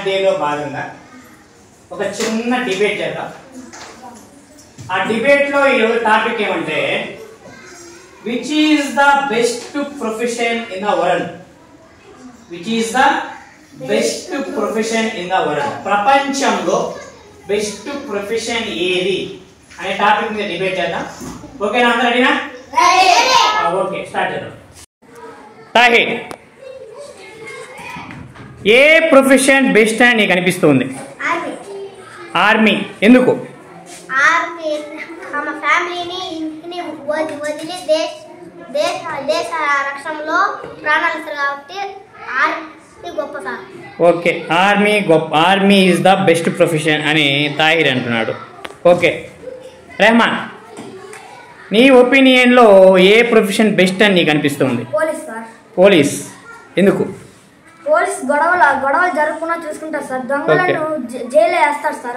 డేలో భాగంగా ఒక చిన్న డిబేట్ చేద్దాం. ఆ డిబేట్లో ఈరోజు టాపిక్ ఏమంటే which is the best profession in the world. Which is the best profession in the world. ప్రపంచంలో బెస్ట్ ప్రొఫెషన్ ఏది అనే టాపిక్ మీద డిబేట్ చేద్దాం. ఓకేనా, అందరూ రెడీనా? ఓకే, స్టార్ట్ చేద్దాం. తాహి, ఏ ప్రొఫెషన్ బెస్ట్ అని నీకు అనిపిస్తుంది? ఆర్మీ. ఎందుకు? ఆర్మీ తమ ఫ్యామిలీని ఇంటిని వదిలి దేశ రక్షణలో ప్రాణాలు ఇస్తారు కాబట్టి ఆర్మీ గొప్ప సార్. ఓకే, ఆర్మీ గొప్ప. Army is the best profession అని తాహిర్ అంటున్నాడు. ఓకే రెహమాన్, నీ ఒపీనియన్లో ఏ ప్రొఫెషన్ బెస్ట్ అని నీకు అనిపిస్తుంది? Police sir. పోలీస్. ఎందుకు? పోలీస్ గొడవలు జరగకుండా చూసుకుంటారు సార్. దొంగలను జైల్లో వేస్తారు సార్.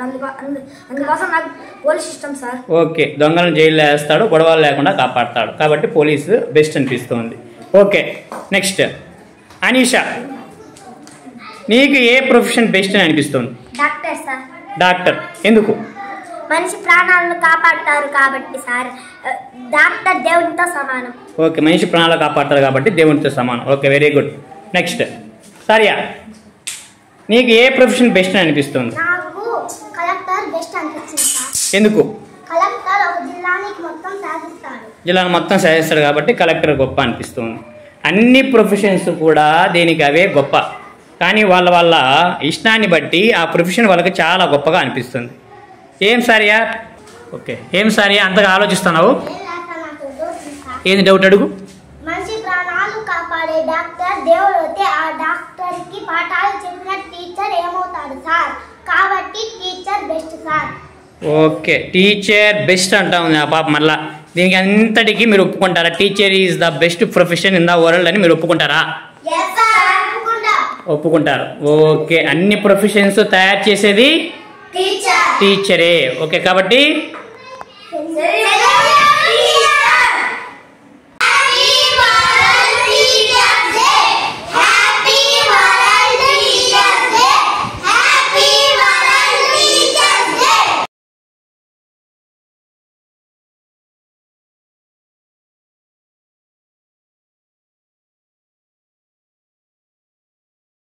అందుకోసం నాకు పోలీస్ ఇష్టం సార్. ఓకే, దొంగలను జైల్లో వేస్తాడు, గొడవలు లేకుండా కాపాడతాడు, కాబట్టి పోలీసు బెస్ట్ అనిపిస్తుంది. ఓకే నెక్స్ట్ అనీషా, నీకు ఏ ప్రొఫెషన్ బెస్ట్ అని అనిపిస్తుంది? Doctor sir. డాక్టర్. ఎందుకు? మనిషి ప్రాణాలను కాపాడతారు కాబట్టి సార్. డాక్టర్ దేవునితో సమానం. ఓకే, మనిషి ప్రాణాలు కాపాడతారు కాబట్టి దేవునితో సమానం. Okay, very good. నెక్స్ట్ సారియా, నీకు ఏ ప్రొఫెషన్ బెస్ట్ అని అనిపిస్తుంది? నాకు కలెక్టర్ బెస్ట్ అనిపిస్తుంది సార్. ఎందుకు? కలెక్టర్ ఒక జిల్లానికి మొత్తం శాసిస్తాడు. జిల్లాను మొత్తం శాసిస్తాడు కాబట్టి కలెక్టర్ గొప్ప అనిపిస్తుంది. అన్ని ప్రొఫెషన్స్ కూడా దేనికి అవే గొప్ప, కానీ వాళ్ళ ఇష్టాన్ని బట్టి ఆ ప్రొఫెషన్ వాళ్ళకి చాలా గొప్పగా అనిపిస్తుంది. ఏం సారియా? ఓకే, ఏం సారియా అంతగా ఆలోచిస్తున్నావు? ఏంది డౌట్ అడుగు. మనిషి ప్రాణాలు కాపాడే డాక్టర్ దేవుడు అయితే ఆ డాక్టర్ కి పాఠాలు చెప్పిన టీచర్ ఏమవుతాడు సార్. కాబట్టి teacher best sir. Okay, teacher best అంటా ఉంది ఆ పాప. మళ్ళా దీనికి అంతటికి మీరు ఒప్పుకుంటారా? Teacher is the best profession in the world అని మీరు ఒప్పుకుంటారా? ఒప్పుకుంటారు. ఓకే, అన్ని ప్రొఫెషన్స్ తయారు చేసేది టీచరే. ఓకే, కాబట్టి